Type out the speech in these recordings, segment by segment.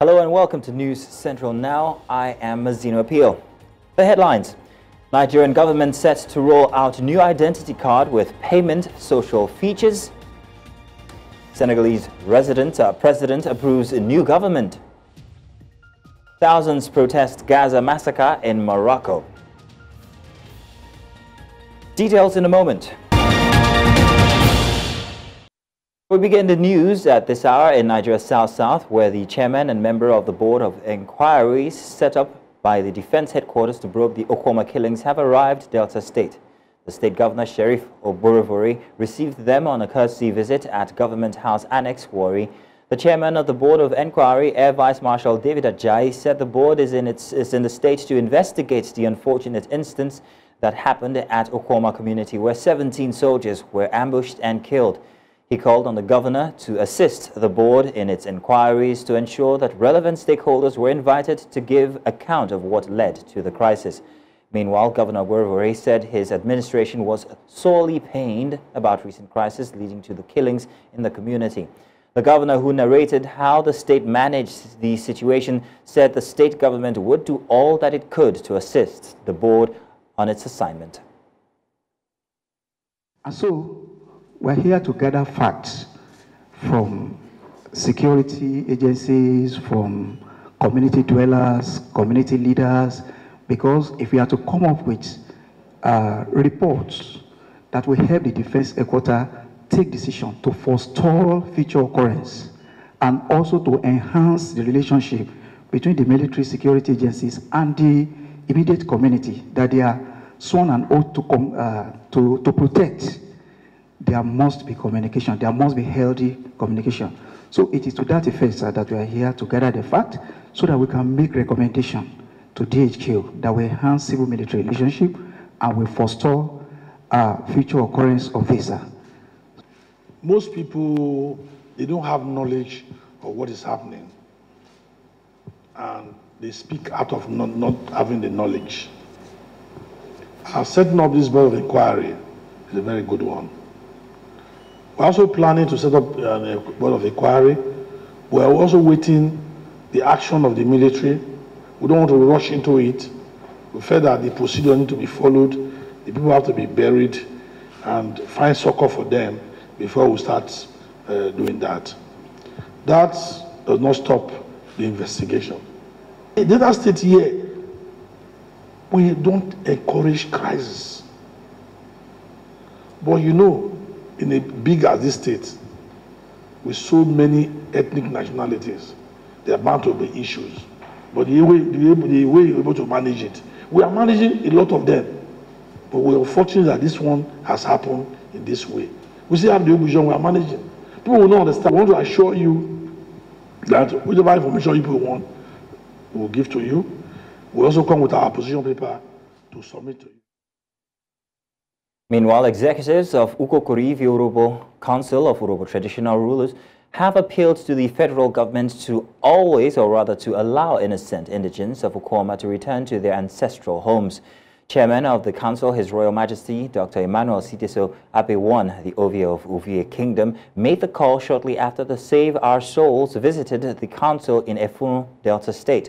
Hello and welcome to News Central Now. I am Mazino Appeal. The headlines. Nigerian government set to roll out new identity card with payment social features. Senegalese president approves a new government. Thousands protest Gaza massacre in Morocco. Details in a moment. We begin the news at this hour in Nigeria's South-South, where the chairman and member of the Board of Inquiries set up by the Defense Headquarters to probe the Okoma killings have arrived Delta State. The State Governor Sheriff Oborevori received them on a courtesy visit at Government House Annex, Warri. The chairman of the Board of Inquiry, Air Vice Marshal David Ajayi, said the board is in the state to investigate the unfortunate instance that happened at Okoma community, where 17 soldiers were ambushed and killed. He called on the governor to assist the board in its inquiries to ensure that relevant stakeholders were invited to give account of what led to the crisis. Meanwhile, Governor Oborevori said his administration was sorely pained about recent crises leading to the killings in the community. The governor, who narrated how the state managed the situation, said the state government would do all that it could to assist the board on its assignment. And so, we're here to gather facts from security agencies, from community dwellers, community leaders, because if we are to come up with reports that will help the Defense Headquarters take decision to forestall future occurrence and also to enhance the relationship between the military security agencies and the immediate community that they are sworn an oath to protect, there must be communication. There must be healthy communication. So it is to that effect, sir, that we are here to gather the fact so that we can make recommendation to DHQ that will enhance civil-military relationship and will forestall future occurrence of this, sir. Most people, they don't have knowledge of what is happening, and they speak out of not having the knowledge. Setting up this board of inquiry is a very good one. We're also planning to set up a board of inquiry. We're also waiting the action of the military. We don't want to rush into it. We feel that the procedure needs to be followed. The people have to be buried and find succor for them before we start doing that. That does not stop the investigation. In the other state here, we don't encourage crisis. But you know, in a big as this state, with so many ethnic nationalities, there are bound to be issues. But the way you're able to manage it, we are managing a lot of them. But we are fortunate that this one has happened in this way. We still have the Abuja we are managing. People will not understand. We want to assure you that whatever information people want, we will give to you. We also come with our position paper to submit to you. Meanwhile, executives of Ukokorivi Urobo Council of Urobo Traditional Rulers have appealed to the federal government to always, or rather to allow innocent indigents of Ukoma to return to their ancestral homes. Chairman of the Council, His Royal Majesty, Dr. Emmanuel Siteso Abe1, the OVA of Uvie Kingdom, made the call shortly after the Save Our Souls visited the Council in Efun, Delta State.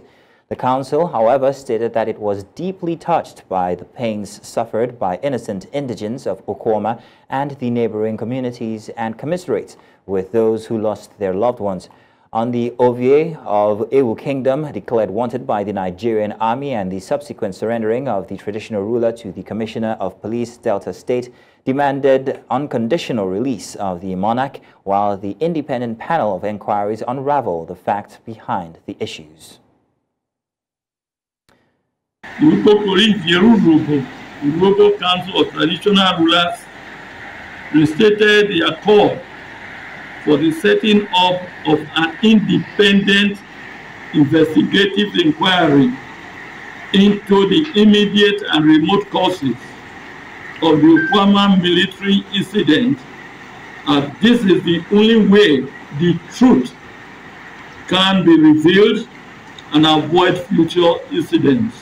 The Council, however, stated that it was deeply touched by the pains suffered by innocent indigents of Okoma and the neighboring communities and commiserates with those who lost their loved ones. On the OVA of Ewu Kingdom, declared wanted by the Nigerian Army, and the subsequent surrendering of the traditional ruler to the Commissioner of Police, Delta State, demanded unconditional release of the monarch, while the independent panel of inquiries unraveled the facts behind the issues. The Urobo Council of Traditional Rulers restated their call for the setting up of an independent investigative inquiry into the immediate and remote causes of the Okoma military incident, as this is the only way the truth can be revealed and avoid future incidents.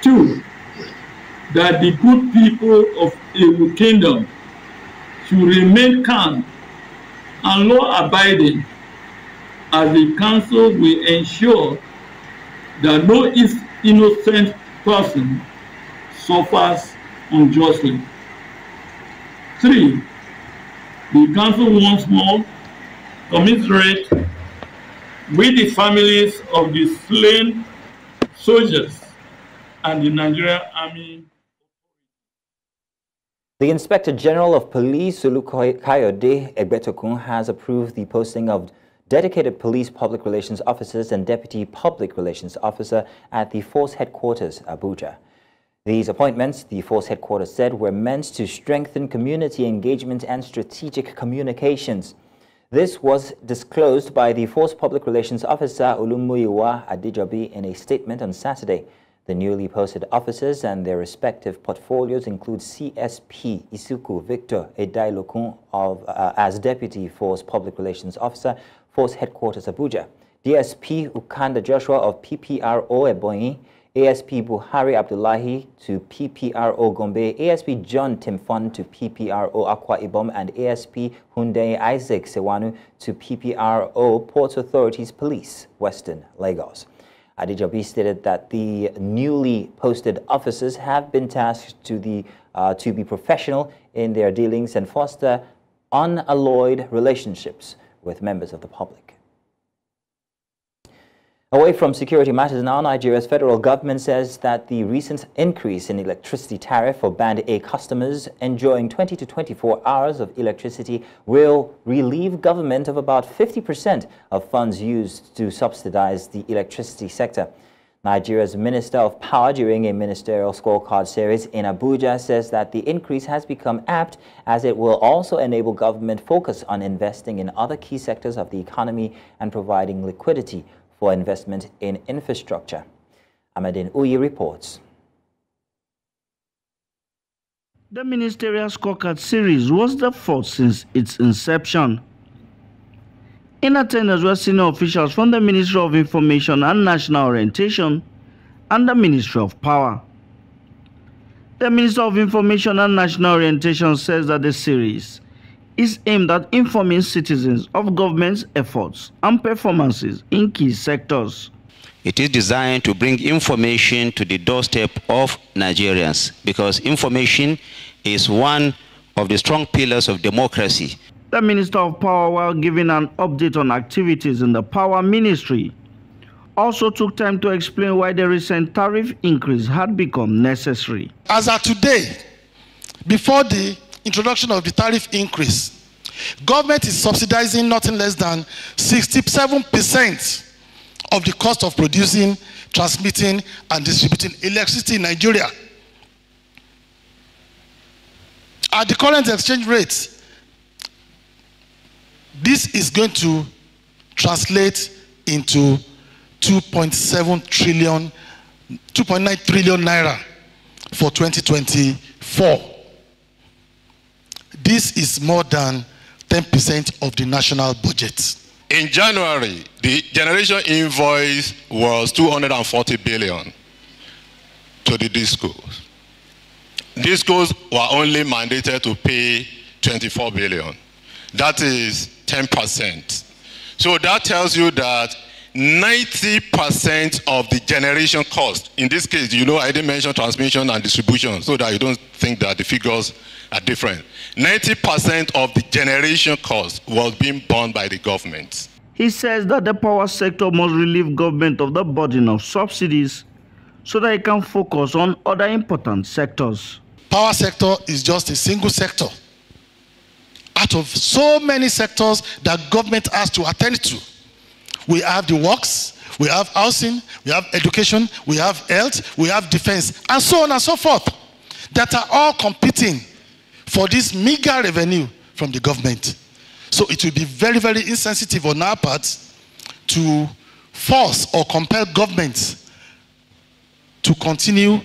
2, that the good people of Ewu Kingdom should remain calm and law-abiding as the council will ensure that no innocent person suffers unjustly. 3. The council once more commiserate with the families of the slain soldiers and the Nigerian Army. The Inspector General of Police, Olukayode Egbetokun, has approved the posting of dedicated police public relations officers and deputy public relations officer at the force headquarters, Abuja. These appointments, the force headquarters said, were meant to strengthen community engagement and strategic communications. This was disclosed by the force public relations officer, Olumuyiwa Adejobi, in a statement on Saturday. The newly posted officers and their respective portfolios include CSP Isuku Victor Edailokun as Deputy Force Public Relations Officer, Force Headquarters Abuja, DSP Ukanda Joshua of PPRO Ebonyi, ASP Buhari Abdullahi to PPRO Gombe, ASP John Timfon to PPRO Akwa Ibom, and ASP Hunde Isaac Sewanu to PPRO Port Authorities Police, Western Lagos. Adejobi stated that the newly posted officers have been tasked to be professional in their dealings and foster unalloyed relationships with members of the public. Away from security matters now, Nigeria's federal government says that the recent increase in electricity tariff for Band A customers enjoying 20 to 24 hours of electricity will relieve government of about 50% of funds used to subsidize the electricity sector. Nigeria's Minister of Power, during a ministerial scorecard series in Abuja, says that the increase has become apt as it will also enable government focus on investing in other key sectors of the economy and providing liquidity for investment in infrastructure. Amadin Uyi reports. The ministerial scorecard series was the fourth since its inception. In attendance were senior officials from the Ministry of Information and National Orientation and the Ministry of Power. The Minister of Information and National Orientation says that the series is aimed at informing citizens of government's efforts and performances in key sectors. It is designed to bring information to the doorstep of Nigerians because information is one of the strong pillars of democracy. The Minister of Power, while giving an update on activities in the Power Ministry, also took time to explain why the recent tariff increase had become necessary. As of today, before the introduction of the tariff increase, government is subsidizing nothing less than 67% of the cost of producing, transmitting, and distributing electricity in Nigeria. At the current exchange rate, this is going to translate into 2.9 trillion naira for 2024. This is more than 10% of the national budget. In January, the generation invoice was 240 billion to the discos. Discos were only mandated to pay 24 billion. That is 10%. So that tells you that 90% of the generation cost, in this case, you know, I didn't mention transmission and distribution so that you don't think that the figures are different. 90% of the generation cost was being borne by the government. He says that the power sector must relieve government of the burden of subsidies so that it can focus on other important sectors. Power sector is just a single sector out of so many sectors that government has to attend to. We have the works, we have housing, we have education, we have health, we have defense, and so on and so forth, that are all competing for this meager revenue from the government. So it will be very, very insensitive on our part to force or compel governments to continue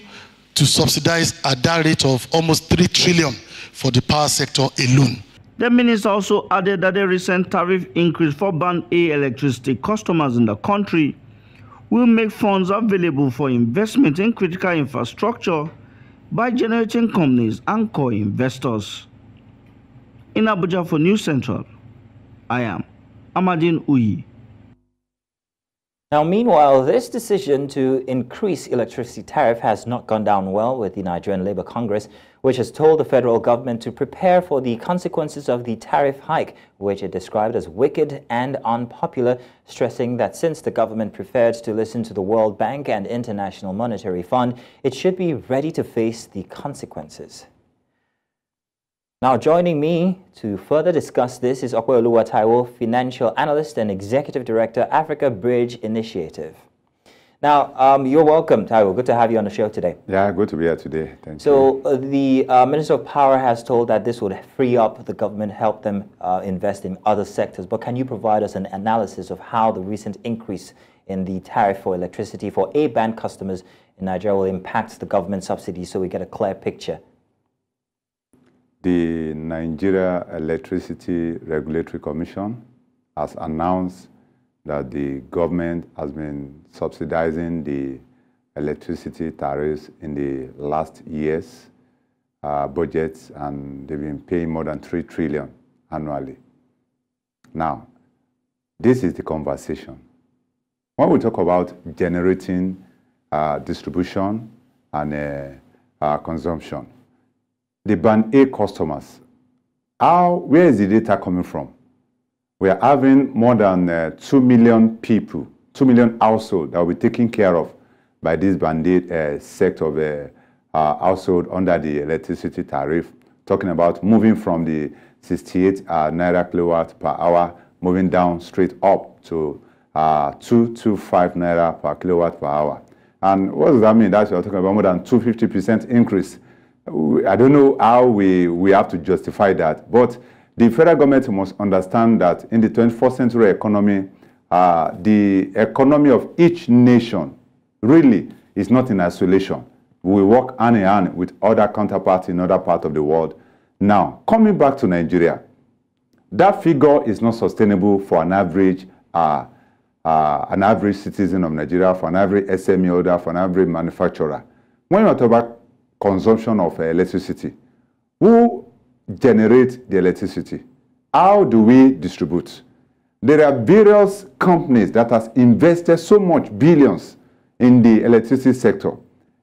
to subsidize at that rate of almost 3 trillion for the power sector alone. The minister also added that the recent tariff increase for Band A electricity customers in the country will make funds available for investment in critical infrastructure by generating companies and core investors. In Abuja for News Central, I am Amadin Uyi. Now, meanwhile, this decision to increase electricity tariff has not gone down well with the Nigerian Labour Congress, which has told the federal government to prepare for the consequences of the tariff hike, which it described as wicked and unpopular, stressing that since the government preferred to listen to the World Bank and International Monetary Fund, it should be ready to face the consequences. Now, joining me to further discuss this is Okweoluwa Taiwo, Financial Analyst and Executive Director, Africa Bridge Initiative. Now, you're welcome, Taiwo. Good to have you on the show today. Yeah, good to be here today. Thank you. So, the Minister of Power has told that this would free up the government, help them invest in other sectors. But can you provide us an analysis of how the recent increase in the tariff for electricity for A-band customers in Nigeria will impact the government subsidies so we get a clear picture? The Nigeria Electricity Regulatory Commission has announced that the government has been subsidizing the electricity tariffs in the last year's budgets, and they've been paying more than 3 trillion annually. Now, this is the conversation. When we talk about generating distribution and consumption, the Band A customers, where is the data coming from? We are having more than 2 million people, 2 million households that will be taken care of by this Band A sector of household under the electricity tariff, talking about moving from the 68 naira kilowatt per hour, moving down straight up to 225 naira per kilowatt per hour. And what does that mean? That's we're talking about more than 250% increase. I don't know how we have to justify that, but the federal government must understand that in the 21st century economy, the economy of each nation really is not in isolation. We work hand in hand with other counterparts in other parts of the world. Now, coming back to Nigeria, that figure is not sustainable for an average citizen of Nigeria, for an average SME holder, for an average manufacturer. When you talk about consumption of electricity, who generates the electricity? How do we distribute? There are various companies that have invested so much billions in the electricity sector,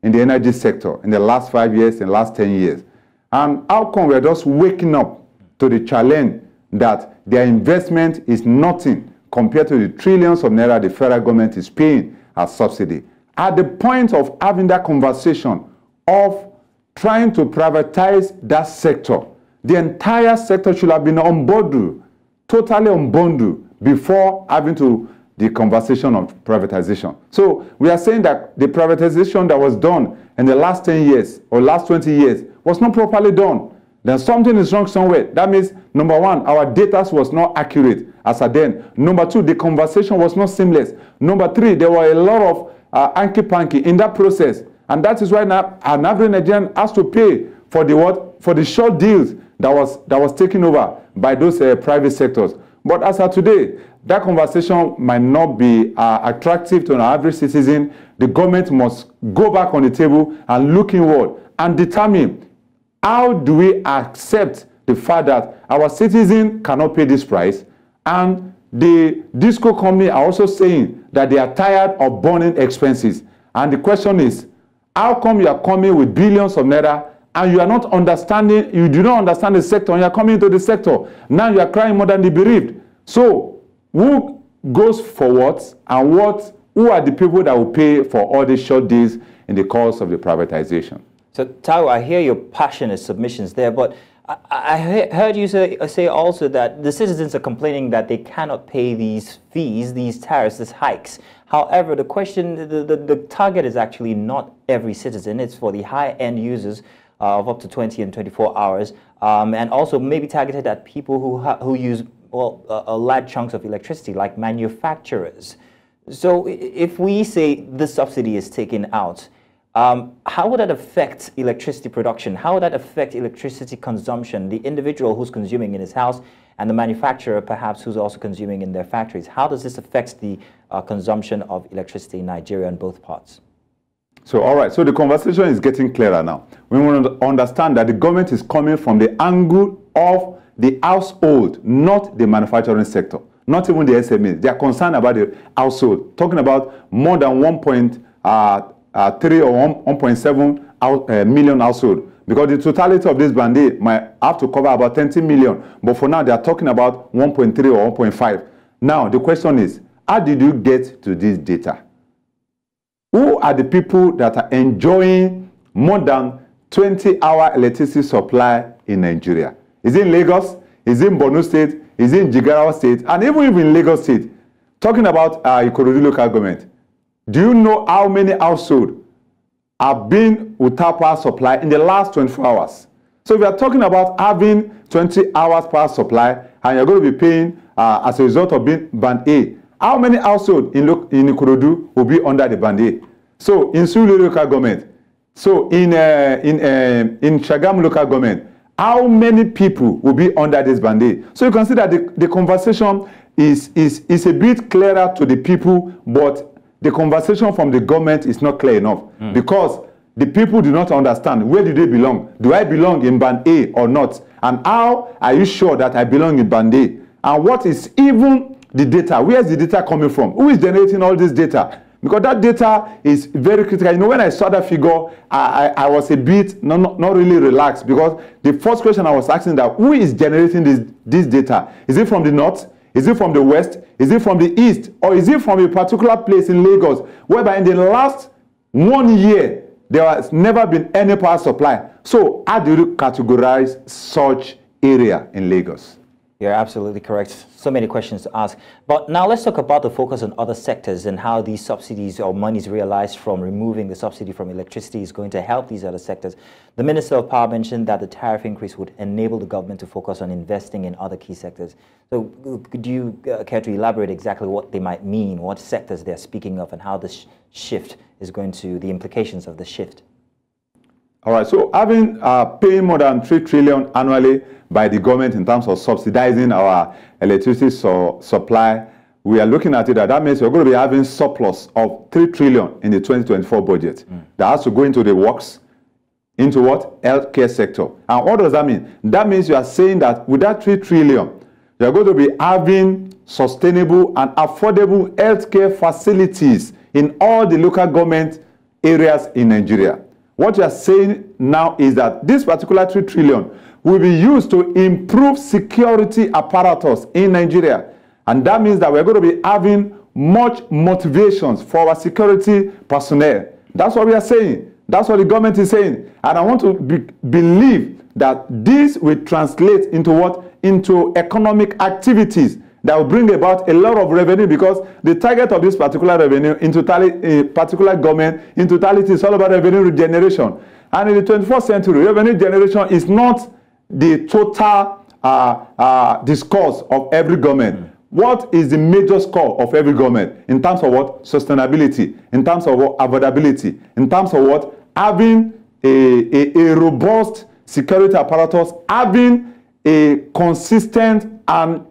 in the energy sector, in the last 5 years, in the last 10 years. And how come we're just waking up to the challenge that their investment is nothing compared to the trillions of naira the federal government is paying as subsidy? At the point of having that conversation of trying to privatize that sector, the entire sector should have been unbundled, totally unbundled, before having to the conversation of privatization. So we are saying that the privatization that was done in the last 10 years or last 20 years was not properly done. Then something is wrong somewhere. That means, number one, our data was not accurate as at then. Number two, the conversation was not seamless. Number three, there were a lot of hanky-panky in that process. And that is why now an average Nigerian has to pay for the what? For the short deals that was taken over by those private sectors. But as of today, that conversation might not be attractive to an average citizen. The government must go back on the table and look inward and determine how do we accept the fact that our citizen cannot pay this price, and the disco company are also saying that they are tired of burning expenses. And the question is, how come you are coming with billions of naira and you are not understanding, you do not understand the sector, and you are coming into the sector? Now you are crying more than the bereaved. So who goes for what, and who are the people that will pay for all these short deals in the course of the privatization? So Taiwo, I hear your passionate submissions there, but I heard you say also that the citizens are complaining that they cannot pay these fees, these tariffs, these hikes. However, the question, the target is actually not every citizen. It's for the high-end users of up to 20 and 24 hours, and also maybe targeted at people who use, well, large chunks of electricity, like manufacturers. So if we say this subsidy is taken out, how would that affect electricity production? How would that affect electricity consumption, the individual who's consuming in his house and the manufacturer perhaps who's also consuming in their factories? How does this affect the consumption of electricity in Nigeria in both parts? So, all right, so the conversation is getting clearer now. We want to understand that the government is coming from the angle of the household, not the manufacturing sector. not even the SMEs. They are concerned about the household, talking about more than 1.3 or 1.7 million household. Because the totality of this bandit might have to cover about 20 million. But for now, they are talking about 1.3 or 1.5. Now, the question is, how did you get to this data? Who are the people that are enjoying more than 20-hour electricity supply in Nigeria? Is it in Lagos? Is it in Borno State? Is it in Jigawa State? And even in Lagos State, talking about Ikorodu local government, do you know how many households have been without power supply in the last 24 hours? So we are talking about having 20 hours power supply, and you're going to be paying as a result of being Band A. How many households in Ikorodu will be under the Band A? So in Sulu local government, so in Shagamu local government, how many people will be under this Band A? So you can see that the conversation is a bit clearer to the people, but the conversation from the government is not clear enough because the people do not understand where do they belong. Do I belong in Band A or not? And how are you sure that I belong in Band A? And what is even the data? Where is the data coming from? Who is generating all this data? Because that data is very critical. You know, when I saw that figure, I was a bit not really relaxed, because the first question I was asking that who is generating this data? Is it from the north? Is it from the west? Is it from the east? Or is it from a particular place in Lagos, whereby in the last 1 year, there has never been any power supply? So how do you categorize such area in Lagos? You're absolutely correct. So many questions to ask. But now let's talk about the focus on other sectors and how these subsidies or monies realized from removing the subsidy from electricity is going to help these other sectors. The Minister of Power mentioned that the tariff increase would enable the government to focus on investing in other key sectors. So could you care to elaborate exactly what they might mean, what sectors they're speaking of, and how this shift is going to, the implications of the shift? All right, so having paying more than 3 trillion annually by the government in terms of subsidizing our electricity supply, we are looking at it that means we're going to be having surplus of 3 trillion in the 2024 budget. That has to go into the works, into what? Healthcare sector. And what does that mean? That means you are saying that with that 3 trillion, you are going to be having sustainable and affordable healthcare facilities in all the local government areas in Nigeria. What you are saying now is that this particular 3 trillion will be used to improve security apparatus in Nigeria. And that means that we're going to be having much motivations for our security personnel. That's what we are saying. That's what the government is saying. And I want to believe that this will translate into what? Into economic activities that will bring about a lot of revenue, because the target of this particular revenue in totality, particular government in totality, is all about revenue generation. And in the 21st century, revenue generation is not the total discourse of every government. What is the major score of every government in terms of what? Sustainability, in terms of what? Affordability, in terms of what? Having a robust security apparatus, having a consistent and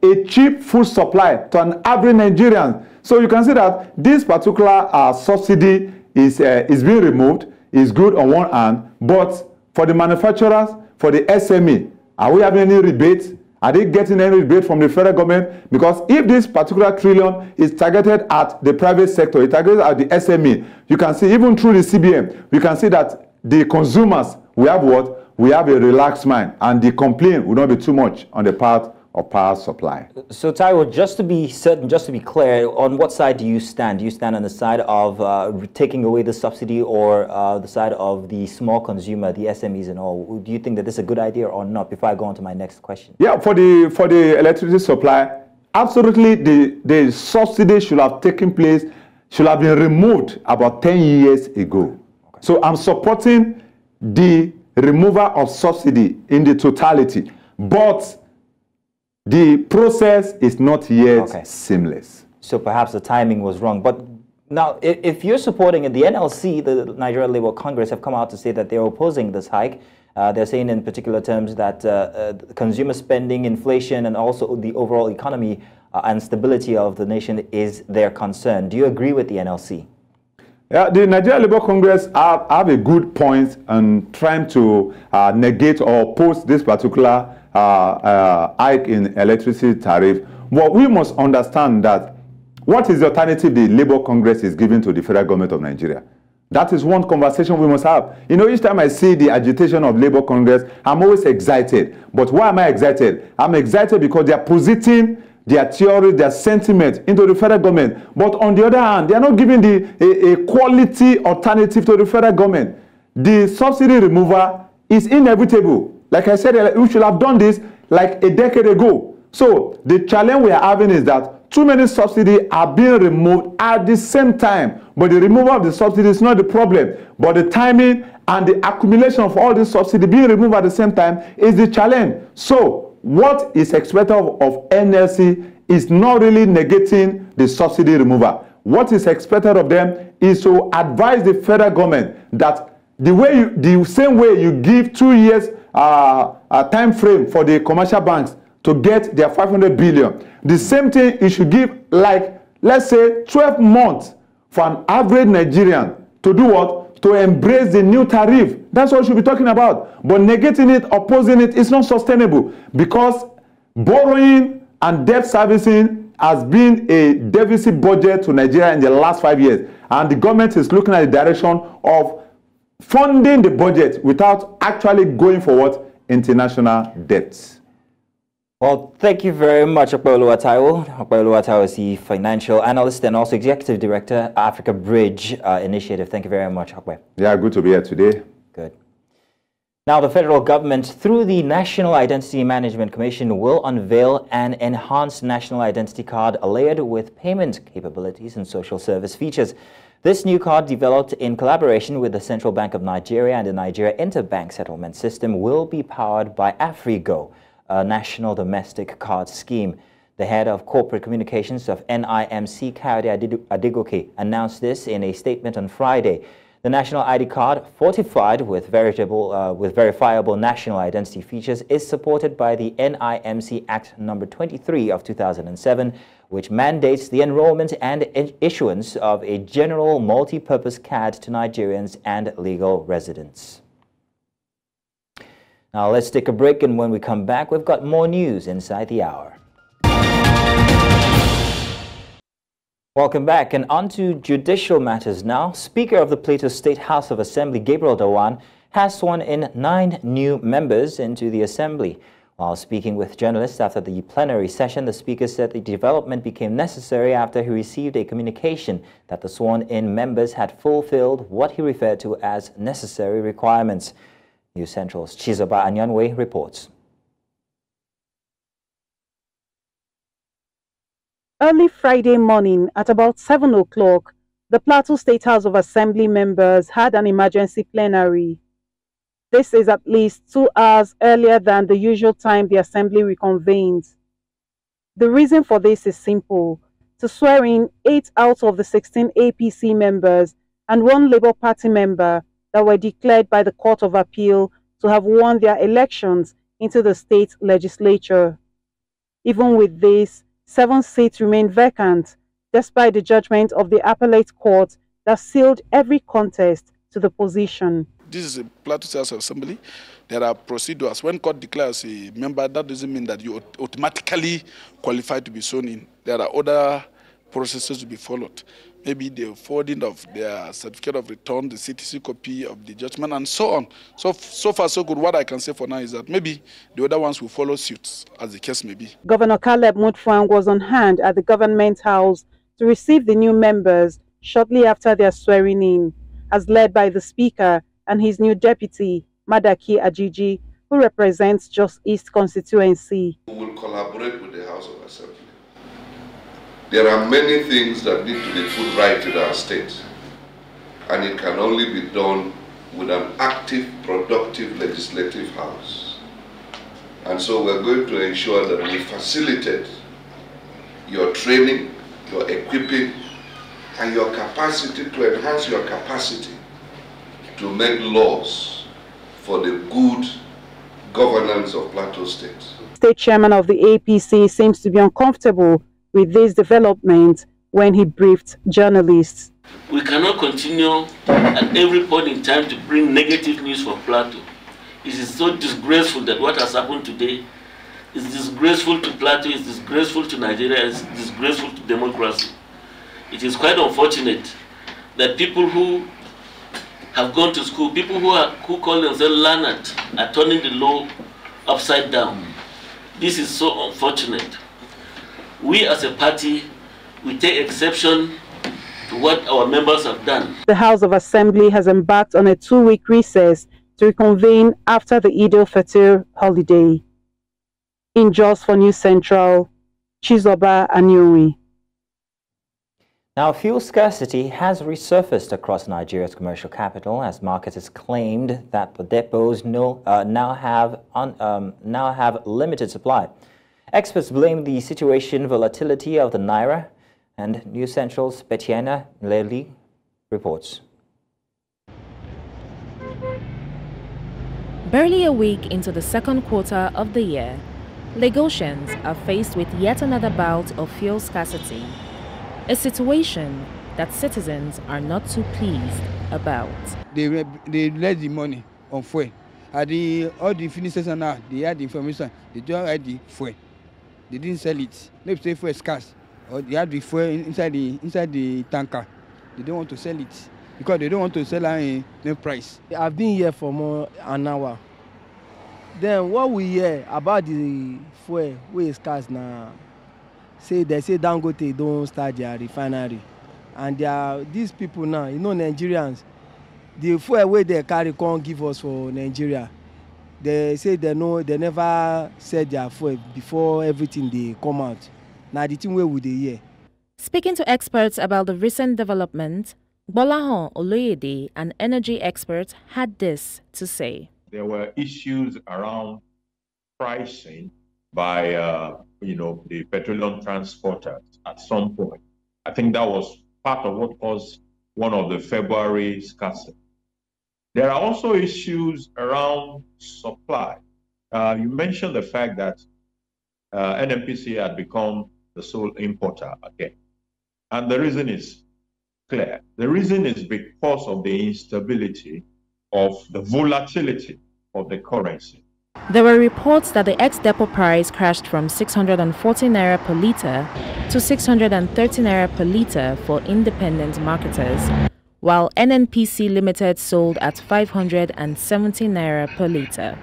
a cheap food supply to an average Nigerian. So you can see that this particular subsidy is being removed, is good on one hand, but for the manufacturers, for the SME, are we having any rebates? Are they getting any rebate from the federal government? Because if this particular trillion is targeted at the private sector, it's targeted at the SME, you can see even through the CBN, we can see that the consumers, we have what? We have a relaxed mind, and the complaint will not be too much on the part of power supply. So Taiwo, just to be certain, just to be clear, on what side do you stand? Do you stand on the side of taking away the subsidy, or the side of the small consumer, the SMEs and all? Do you think that this is a good idea or not, before I go on to my next question? Yeah, for the electricity supply, absolutely the subsidy should have taken place, should have been removed about 10 years ago. Okay. So I'm supporting the removal of subsidy in the totality, but the process is not yet seamless. So perhaps the timing was wrong. But now, if you're supporting it, the NLC, the Nigeria Labour Congress, have come out to say that they're opposing this hike. They're saying in particular terms that consumer spending, inflation, and also the overall economy and stability of the nation is their concern. Do you agree with the NLC? Yeah, the Nigeria Labour Congress have a good point on trying to negate or oppose this particular hike in electricity tariff. But we must understand that what is the alternative the Labour Congress is giving to the federal government of Nigeria? That is one conversation we must have. You know, each time I see the agitation of Labour Congress, I'm always excited. But why am I excited? I'm excited because they are positing their theory, their sentiment into the federal government. But on the other hand, they are not giving a quality alternative to the federal government. The subsidy removal is inevitable. Like I said, we should have done this like a decade ago. So the challenge we are having is that too many subsidies are being removed at the same time. But the removal of the subsidy is not the problem. But the timing and the accumulation of all these subsidies being removed at the same time is the challenge. So what is expected of NLC is not really negating the subsidy removal. What is expected of them is to advise the federal government that the same way you give 2 years time frame for the commercial banks to get their 500 billion, the same thing you should give, like, let's say 12 months for an average Nigerian to do what? To embrace the new tariff. That's what we should be talking about. But negating it, opposing it is not sustainable, because borrowing and debt servicing has been a deficit budget to Nigeria in the last 5 years. And the government is looking at the direction of funding the budget without actually going for what? International debts. Well, thank you very much, Okpeyoluwa Taiwo. Okpeyoluwa Taiwo is the financial analyst and also executive director, Africa Bridge Initiative. Thank you very much, Okpe. Yeah, good to be here today. Good. Now, the federal government, through the National Identity Management Commission, will unveil an enhanced national identity card layered with payment capabilities and social service features. This new card, developed in collaboration with the Central Bank of Nigeria and the Nigeria Interbank Settlement System, will be powered by AfriGo, a national domestic card scheme. The head of corporate communications of NIMC, Kayode Adegoke, announced this in a statement on Friday. The national ID card, fortified with verifiable national identity features, is supported by the NIMC Act No. 23 of 2007, which mandates the enrollment and issuance of a general multi-purpose card to Nigerians and legal residents. Now let's take a break, and when we come back, we've got more news inside the hour. Welcome back, and on to judicial matters now. Speaker of the Plateau State House of Assembly, Gabriel Dawan, has sworn in 9 new members into the Assembly. While speaking with journalists after the plenary session, the Speaker said the development became necessary after he received a communication that the sworn-in members had fulfilled what he referred to as necessary requirements. News Central's Chizoba Anyanwe reports. Early Friday morning at about 7 o'clock, the Plateau State House of Assembly members had an emergency plenary. This is at least 2 hours earlier than the usual time the Assembly reconvenes. The reason for this is simple: to swear in 8 out of the 16 APC members and 1 Labour Party member that were declared by the Court of Appeal to have won their elections into the state legislature. Even with this, 7 seats remain vacant, despite the judgment of the appellate court that sealed every contest to the position. This is a Plateau State House Assembly. There are procedures. When court declares a member, that doesn't mean that you automatically qualify to be sworn in. There are other processes to be followed. Maybe the forwarding of their certificate of return, the CTC copy of the judgment, and so on. So far, so good. What I can say for now is that maybe the other ones will follow suit, as the case may be. Governor Caleb Mutfwang was on hand at the Government House to receive the new members shortly after their swearing in, as led by the Speaker and his new deputy, Madaki Ajiji, who represents Jos East constituency. We will collaborate with the House of Assembly. There are many things that need to be put right in our state, and it can only be done with an active, productive legislative house. And so we're going to ensure that we facilitate your training, your equipping, and your capacity to enhance your capacity to make laws for the good governance of Plateau State. State chairman of the APC seems to be uncomfortable with this development when he briefed journalists. We cannot continue at every point in time to bring negative news from Plateau. It is so disgraceful that what has happened today It's disgraceful to Plateau, it's disgraceful to Nigeria, it's disgraceful to democracy. It is quite unfortunate that people who have gone to school, people who call themselves learned, are turning the law upside down. This is so unfortunate. We as a party, we take exception to what our members have done. The House of Assembly has embarked on a 2-week recess to reconvene after the Eid al-Fitr holiday. In Jos for News Central, Chizoba Anyuri. Now, fuel scarcity has resurfaced across Nigeria's commercial capital as marketers claimed that the depots now have limited supply. Experts blame the situation volatility of the naira, and News Central's Betiana Lely reports. Barely a week into the second quarter of the year, Lagosians are faced with yet another bout of fuel scarcity, a situation that citizens are not too pleased about. They let the money on fuel. All the filling stations now, they had the information, they don't have the fuel. They didn't sell it. Maybe say fuel is scarce, or they have the fuel inside the tanker. They don't want to sell it because they don't want to sell at no price. I've been here for more an hour. Then what we hear about the fuel, where is scarce now? They say Dangote don't start their refinery, and these people now, Nigerians, the fuel where they carry can't give us for Nigeria. They say they never said their fuel before everything they come out. Now the thing where would they hear? Speaking to experts about the recent development, Gbolahan Oloyede, an energy expert, had this to say. There were issues around pricing by the petroleum transporters at some point. I think that was part of what caused one of the February scarcity. There are also issues around supply. You mentioned the fact that NNPC had become the sole importer again. And the reason is clear. The reason is because of the instability of the volatility of the currency. There were reports that the ex-depot price crashed from 640 naira per litre to 630 naira per litre for independent marketers, while NNPC Limited sold at 570 naira per litre.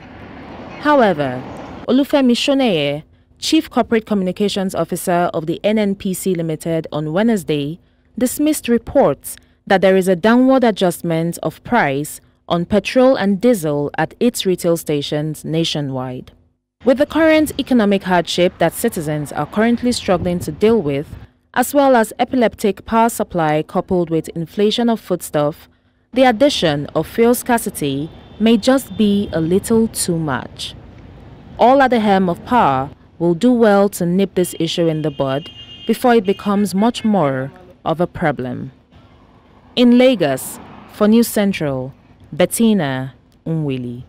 However, Olufemi Shoneye, Chief Corporate Communications Officer of the NNPC Limited, on Wednesday, dismissed reports that there is a downward adjustment of price on petrol and diesel at its retail stations nationwide. With the current economic hardship that citizens are currently struggling to deal with, as well as epileptic power supply coupled with inflation of foodstuff, the addition of fuel scarcity may just be a little too much. All at the helm of power will do well to nip this issue in the bud before it becomes much more of a problem. In Lagos, for News Central, Bettina Unwili.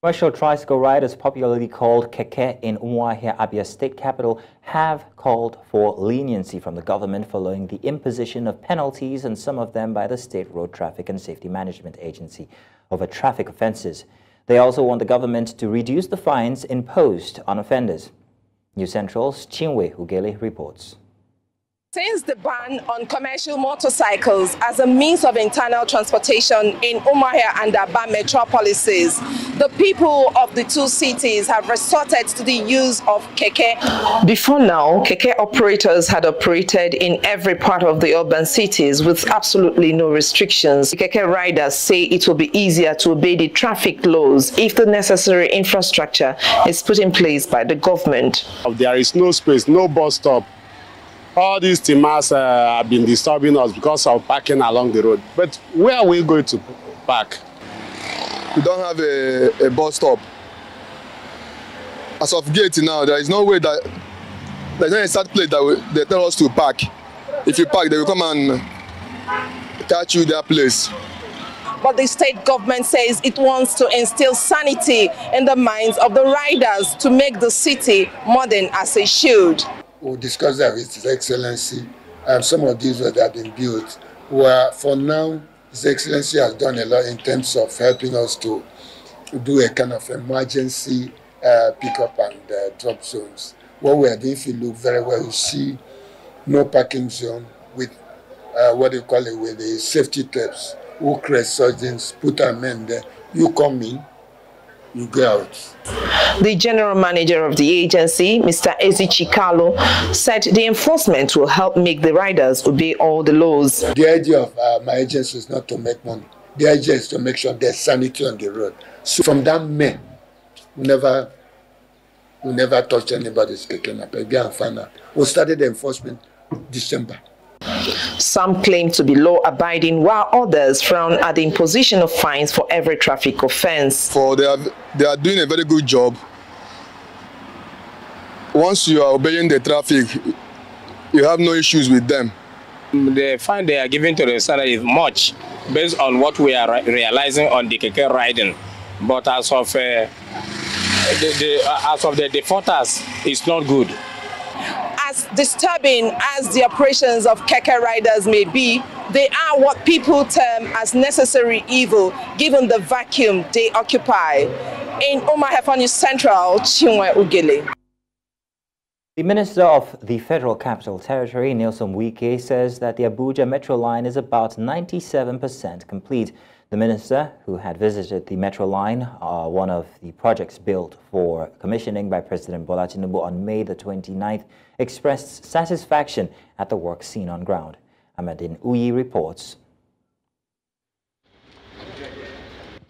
Commercial tricycle riders, popularly called Keke in Umuahia, Abia State capital, have called for leniency from the government following the imposition of penalties, and some of them by the State Road Traffic and Safety Management Agency, over traffic offences. They also want the government to reduce the fines imposed on offenders. News Central's Chinwe Ugele reports. Since the ban on commercial motorcycles as a means of internal transportation in Umuahia and Abuja Metropolises, the people of the two cities have resorted to the use of keke. Before now, keke operators had operated in every part of the urban cities with absolutely no restrictions. Keke riders say it will be easier to obey the traffic laws if the necessary infrastructure is put in place by the government. There is no space, no bus stop. All these timers have been disturbing us because of parking along the road. But where are we going to park? We don't have a bus stop. As of gate now, there is no way that there's no exact place that they tell us to park. If you park, they will come and catch you their place. But the state government says it wants to instill sanity in the minds of the riders to make the city modern as it should. We'll discuss that with His Excellency and some of these that have been built, where for now His Excellency has done a lot in terms of helping us to do a kind of emergency pick-up and drop zones. What we are doing, if you look very well, you see no parking zone with what do you call it, with the safety tapes. Who create surgeons, put a man there. You come in, you go out. The general manager of the agency, Mr. Ezi Chikalo, said the enforcement will help make the riders obey all the laws. The idea of my agency is not to make money. The idea is to make sure there's sanity on the road. So from that man, we never touch anybody's keke. We started the enforcement December. Some claim to be law-abiding, while others frown at the imposition of fines for every traffic offense. They are doing a very good job. Once you are obeying the traffic, you have no issues with them. The fine they are giving to the seller is much, based on what we are realizing on the keke riding. But as of the defaulters, it's not good. As disturbing as the operations of keke riders may be, they are what people term as necessary evil, given the vacuum they occupy. In Umuahia News Central, Chinwe Ugele. The Minister of the Federal Capital Territory, Nyesom Wike, says that the Abuja Metroline is about 97% complete. The minister, who had visited the Metroline, one of the projects built for commissioning by President Bola Tinubu on May the 29th, expressed satisfaction at the work seen on ground. Amadin Uyi reports.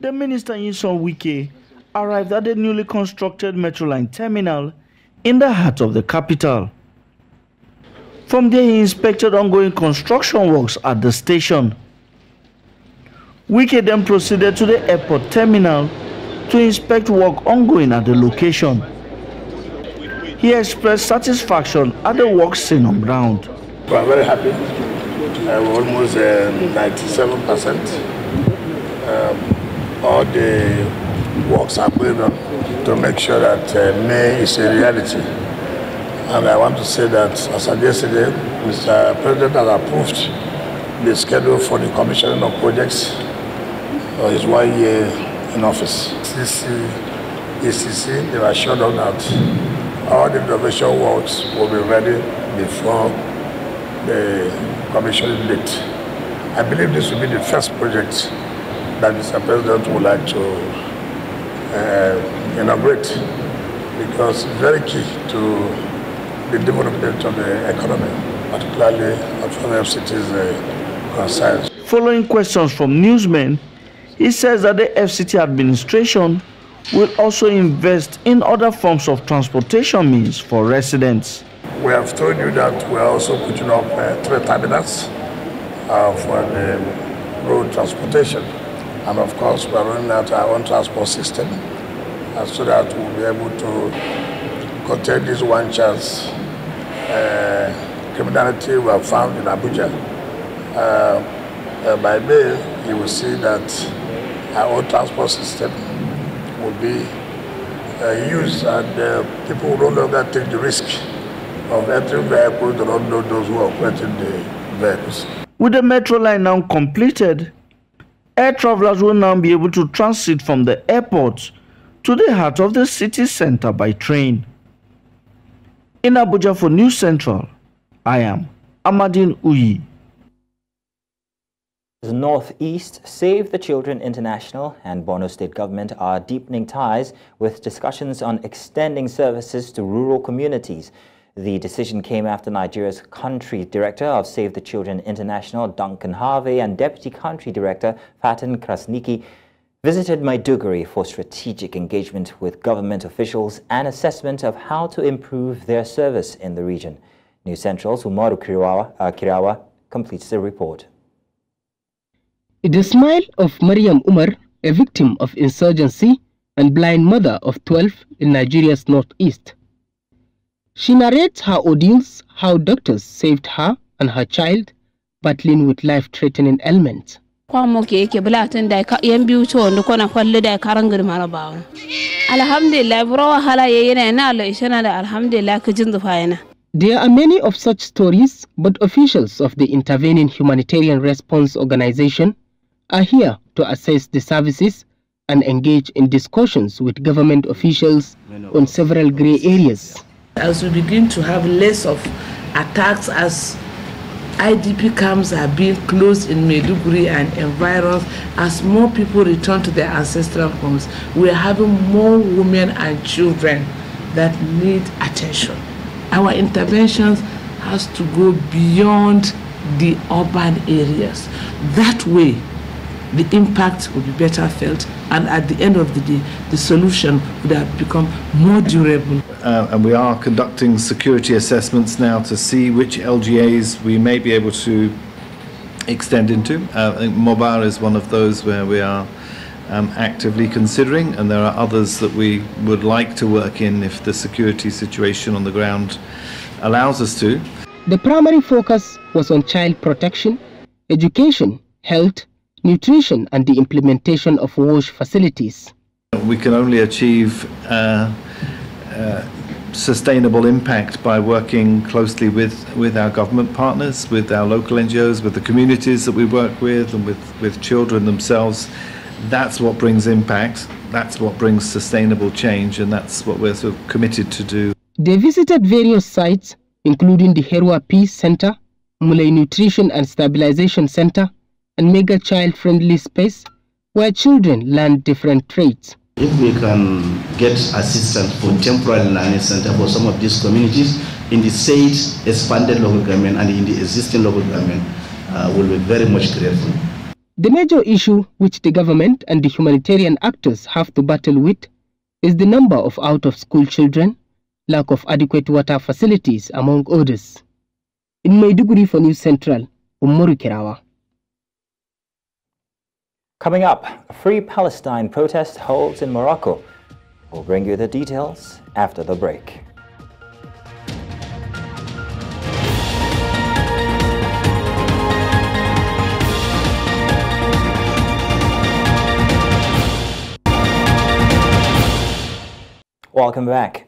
The minister, Nyesom Wike, arrived at the newly constructed Metroline terminal in the heart of the capital. From there, he inspected ongoing construction works at the station. Wike then proceeded to the airport terminal to inspect work ongoing at the location. He expressed satisfaction at the work seen on ground. We are very happy. Almost 97%. All the works are going on to make sure that May is a reality. And I want to say that as of yesterday, Mr. President has approved the schedule for the commissioning of projects for his 1 year in office. ECC, they were assured of that all the renovation works will be ready before the commissioning date. I believe this will be the first project that Mr. President would like to inaugurate, because it's very key to the development of the economy, particularly as far as FCT is concerned. Following questions from newsmen, he says that the FCT administration will also invest in other forms of transportation means for residents. We have told you that we are also putting up 3 terminals for the road transportation. And of course, we are running out our own transport system so that we'll be able to contain this one chance criminality we have found in Abuja. By May, you will see that our own transport system will be used, and people will no longer take the risk of entering vehicles that don't know those who are operating the vehicles. With the Metroline now completed, air travelers will now be able to transit from the airport to the heart of the city center by train. In Abuja for News Central, I am Amadin Uyi. The Northeast, Save the Children International and Borno State government are deepening ties with discussions on extending services to rural communities. The decision came after Nigeria's country director of Save the Children International, Duncan Harvey, and deputy country director, Fatin Krasniki, visited Maiduguri for strategic engagement with government officials and assessment of how to improve their service in the region. News Central's Umaru Kirawa completes the report. The smile of Mariam Umar, a victim of insurgency and blind mother of 12 in Nigeria's northeast. She narrates her ordeals, how doctors saved her and her child battling with life-threatening ailments. There are many of such stories, but officials of the intervening humanitarian response organization are here to assess the services and engage in discussions with government officials on several grey areas. As we begin to have less of attacks, as IDP camps are being closed in Maiduguri and environs, as more people return to their ancestral homes, we are having more women and children that need attention. Our interventions has to go beyond the urban areas. That way, the impact will be better felt, and at the end of the day, the solution would have become more durable. And we are conducting security assessments now to see which LGAs we may be able to extend into. I think Mobar is one of those where we are actively considering, and there are others that we would like to work in if the security situation on the ground allows us to. The primary focus was on child protection, education, health, nutrition, and the implementation of WASH facilities. We can only achieve sustainable impact by working closely with our government partners, with our local NGOs, with the communities that we work with, and with children themselves. That's what brings impact, that's what brings sustainable change, and that's what we're sort of committed to do. They visited various sites, including the Herwa Peace Center, Mulay Nutrition and Stabilization Center, and Mega Child Friendly Space, where children learn different trades. If we can get assistance for temporary learning center for some of these communities in the said expanded local government and in the existing local government, will be very much grateful. The major issue which the government and the humanitarian actors have to battle with is the number of out-of-school children, lack of adequate water facilities, among others. In Maiduguri for News Central, Umaru Kirawa. Coming up, a Free Palestine protest holds in Morocco. We'll bring you the details after the break. Welcome back.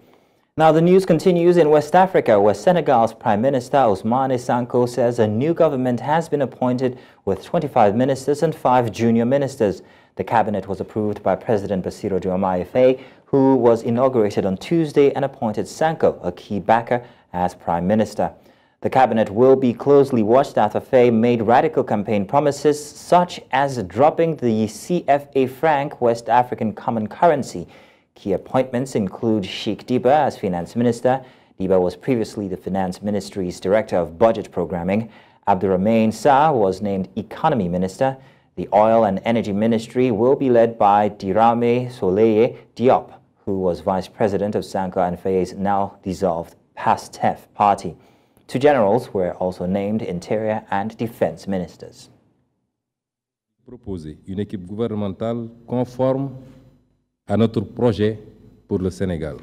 Now the news continues in West Africa, where Senegal's Prime Minister Ousmane Sonko says a new government has been appointed with 25 ministers and 5 junior ministers. The cabinet was approved by President Bassirou Diomaye Faye, who was inaugurated on Tuesday and appointed Sonko, a key backer, as Prime Minister. The cabinet will be closely watched after Faye made radical campaign promises such as dropping the CFA franc, West African common currency. Key appointments include Sheikh Diba as Finance Minister. Diba was previously the Finance Ministry's Director of Budget Programming. Abdurrahman Sarr was named Economy Minister. The Oil and Energy Ministry will be led by Dirame Souleye Diop, who was Vice President of Sonko and Faye's now dissolved PASTEF party. 2 generals were also named Interior and Defense Ministers. Proposer une équipe gouvernementale conforme à notre projet pour le Sénégal.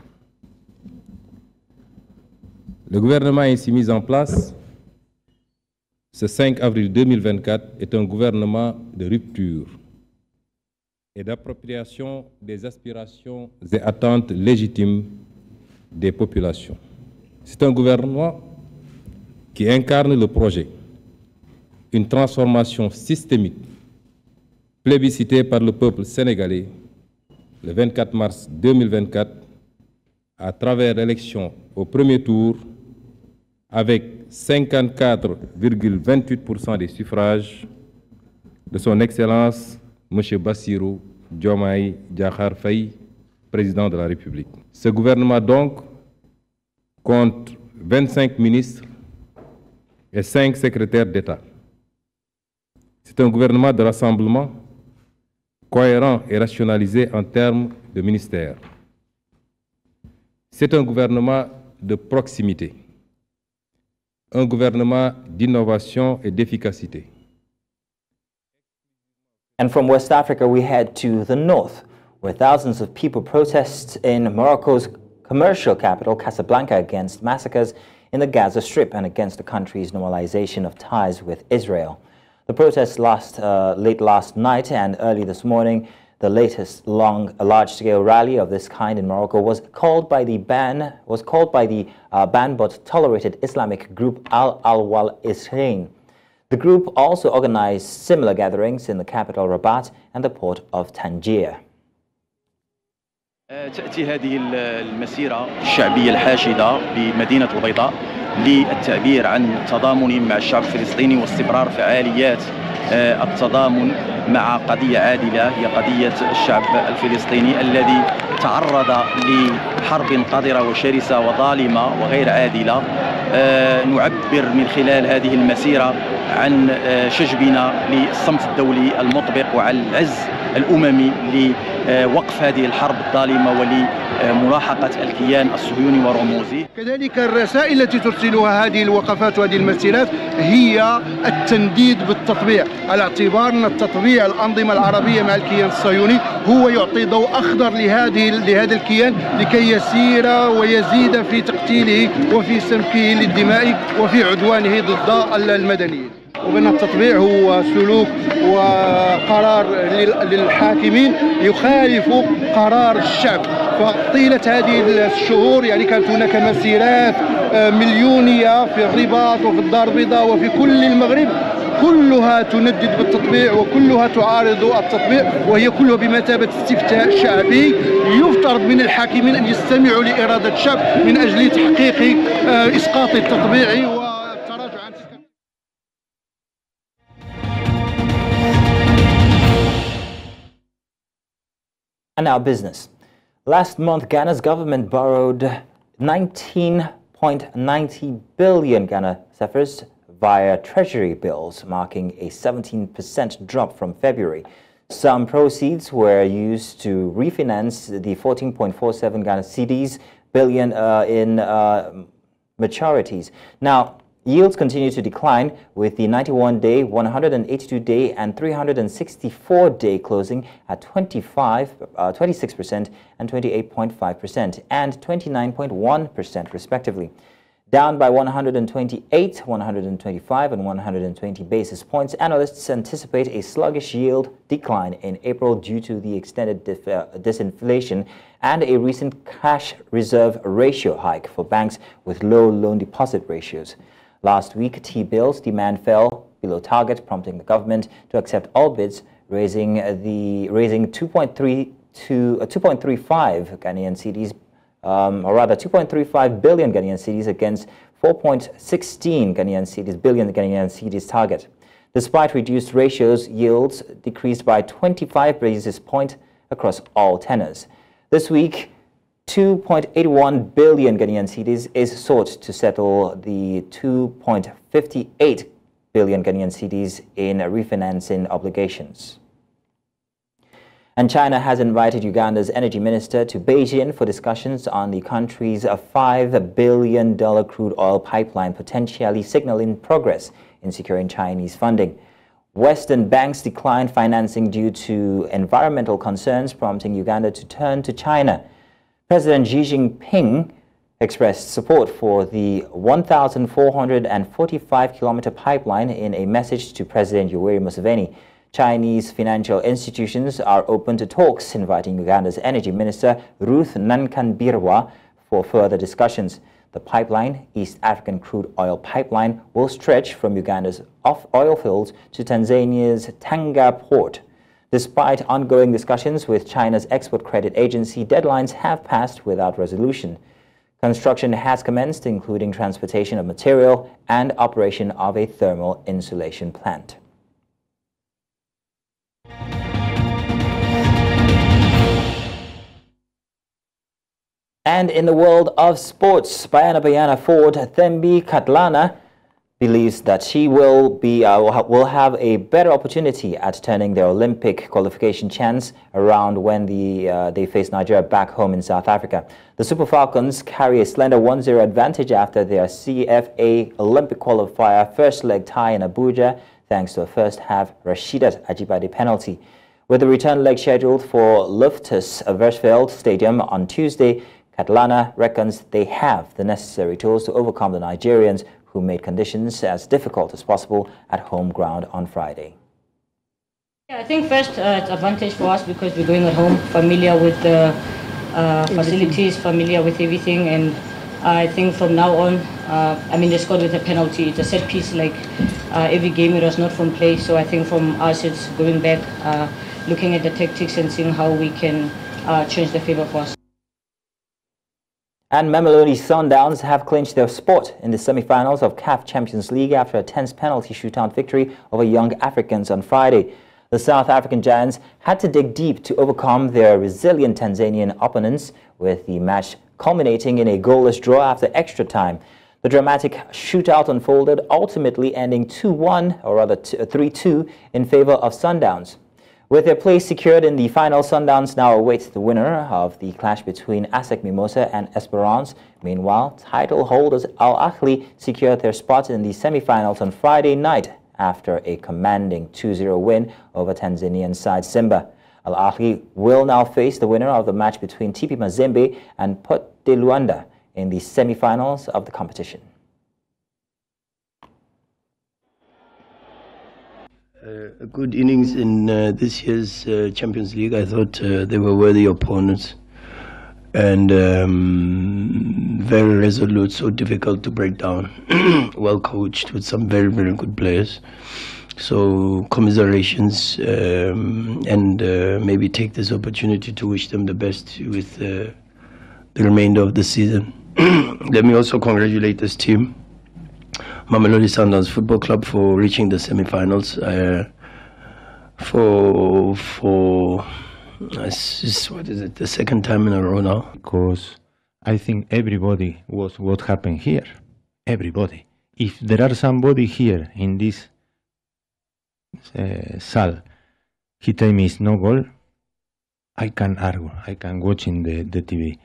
Le gouvernement ainsi mis en place ce 5 avril 2024 est un gouvernement de rupture et d'appropriation des aspirations et attentes légitimes des populations. C'est un gouvernement qui incarne le projet, une transformation systémique plébiscitée par le peuple sénégalais le 24 mars 2024 à travers l'élection au premier tour avec 54,28% des suffrages de son Excellence M. Bassirou Diomaye Diakhar Faye, président de la République. Ce gouvernement donc compte 25 ministres et 5 secrétaires d'État. C'est un gouvernement de rassemblement cohérent et rationalisé en termes de ministères. C'est un gouvernement de proximité, un gouvernement d'innovation et d'efficacité. And from West Africa, we head to the north, where thousands of people protest in Morocco's commercial capital, Casablanca, against massacres in the Gaza Strip and against the country's normalization of ties with Israel. The protests late last night and early this morning. The latest large-scale rally of this kind in Morocco was called by the banned but tolerated Islamic group Al-Wal Isrin. The group also organized similar gatherings in the capital Rabat and the port of Tangier. تأتي هذه المسيرة الشعبية الحاشدة بمدينة البيضاء للتعبير عن تضامنهم مع الشعب الفلسطيني واستمرار فعاليات التضامن مع قضية عادلة هي قضية الشعب الفلسطيني الذي تعرض لحرب قذرة وشرسة وظالمة وغير عادلة. نعبر من خلال هذه المسيرة عن شجبنا للصمت الدولي المطبق وعن العز الأممي لوقف هذه الحرب الظالمة ولملاحقة الكيان الصهيوني ورموزه. كذلك الرسائل التي ترسلها هذه الوقفات وهذه المسيرات هي التنديد بالتطبيع، على اعتبار أن التطبيع الأنظمة العربية مع الكيان الصهيوني هو يعطي ضوء أخضر لهذا الكيان لكي يسير ويزيد في تقتيله وفي سفكه للدماء وفي عدوانه ضد المدنيين. وبأن التطبيع هو سلوك وقرار للحاكمين يخالف قرار الشعب. فطيلة هذه الشهور يعني كانت هناك مسيرات مليونية في الرباط وفي الدار البيضاء وفي كل المغرب، كلها تندد بالتطبيع وكلها تعارض التطبيع، وهي كلها بمثابة استفتاء شعبي. يفترض من الحاكمين أن يستمعوا لإرادة الشعب من أجل تحقيق إسقاط التطبيع والتراجع عن And now business. Last month, Ghana's government borrowed 19.90 billion Ghana cedis via treasury bills, marking a 17% drop from February. Some proceeds were used to refinance the 14.47 Ghana cedis billion in maturities. Now, yields continue to decline, with the 91-day, 182-day, and 364-day closing at 26%, and 28.5%, and 29.1% respectively, down by 128, 125, and 120 basis points. Analysts anticipate a sluggish yield decline in April due to the extended disinflation and a recent cash reserve ratio hike for banks with low loan deposit ratios. Last week, T-bills demand fell below target, prompting the government to accept all bids, raising 2.35 Ghanaian cedis, or rather 2.35 billion Ghanaian cedis against 4.16 billion Ghanaian cedis target. Despite reduced ratios, yields decreased by 25 basis points across all tenors. This week, 2.81 billion Ghanaian cedis is sought to settle the 2.58 billion Ghanaian cedis in refinancing obligations. And China has invited Uganda's energy minister to Beijing for discussions on the country's $5 billion crude oil pipeline, potentially signaling progress in securing Chinese funding. Western banks declined financing due to environmental concerns, prompting Uganda to turn to China. President Xi Jinping expressed support for the 1,445-kilometer pipeline in a message to President Yoweri Museveni. Chinese financial institutions are open to talks, inviting Uganda's energy minister Ruth Nankambirwa for further discussions. The pipeline, East African Crude Oil Pipeline, will stretch from Uganda's oil fields to Tanzania's Tanga port. Despite ongoing discussions with China's export credit agency, deadlines have passed without resolution. Construction has commenced, including transportation of material and operation of a thermal insulation plant. And in the world of sports, Bayana forward Thembi Kgatlana believes that she will have a better opportunity at turning their Olympic qualification chance around when they face Nigeria back home in South Africa. The Super Falcons carry a slender 1-0 advantage after their CFA Olympic qualifier first leg tie in Abuja, thanks to a first half Rashidat Ajibade penalty. With the return leg scheduled for Loftus Versfeld Stadium on Tuesday, Kgatlana reckons they have the necessary tools to overcome the Nigerians, who made conditions as difficult as possible at home ground on Friday. Yeah, I think first it's advantage for us because we're going at home, familiar with the facilities, familiar with everything, and I think from now on, they scored with a penalty. It's a set piece, like every game. It was not from play, so I think from us it's going back, looking at the tactics and seeing how we can change the favor for us. And Mamelodi Sundowns have clinched their spot in the semi-finals of CAF Champions League after a tense penalty shootout victory over Young Africans on Friday. The South African Giants had to dig deep to overcome their resilient Tanzanian opponents, with the match culminating in a goalless draw after extra time. The dramatic shootout unfolded, ultimately ending 2-1, or rather 3-2, in favor of Sundowns. With their place secured in the final, Sundowns now await the winner of the clash between ASEC Mimosa and Esperance. Meanwhile, title holders Al Ahly secured their spot in the semi-finals on Friday night after a commanding 2-0 win over Tanzanian side Simba. Al Ahly will now face the winner of the match between TP Mazembe and Port de Luanda in the semi-finals of the competition. A good innings in this year's Champions League. I thought they were worthy opponents and very resolute, so difficult to break down. Well coached with some very, very good players. So commiserations and maybe take this opportunity to wish them the best with the remainder of the season. Let me also congratulate this team, Mamelodi Sundowns Football Club, for reaching the semi-finals. What is it, the second time in a row now? Because I think everybody was what happened here. Everybody. If there are somebody here in this Sal, he tell me it's no goal, I can argue, I can watch in the TV.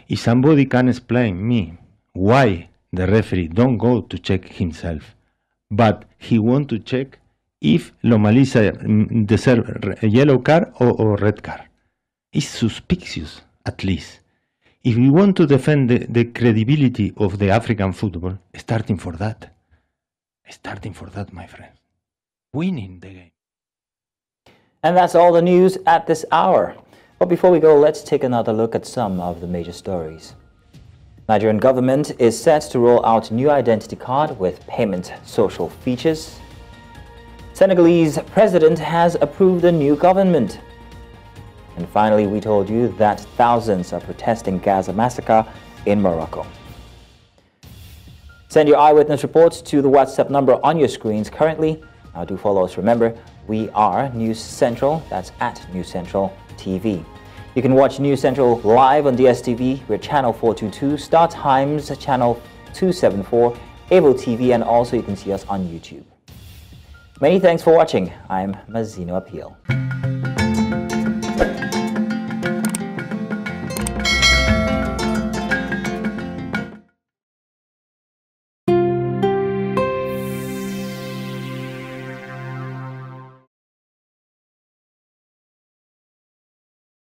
If somebody can explain me why the referee don't go to check himself, but he want to check if Lomalisa deserve a yellow card or red card. It's suspicious, at least. If we want to defend the credibility of the African football, starting for that, my friend. Winning the game. And that's all the news at this hour. But before we go, let's take another look at some of the major stories. Nigerian government is set to roll out new identity card with payment social features. Senegalese president has approved a new government. And finally, we told you that thousands are protesting Gaza massacre in Morocco. Send your eyewitness reports to the WhatsApp number on your screens currently. Now do follow us. Remember, we are News Central. That's at News Central TV. You can watch News Central live on DSTV. We're channel 422, Star Times channel 274, Avo TV, and also you can see us on YouTube. Many thanks for watching. I'm Mazino Appeal.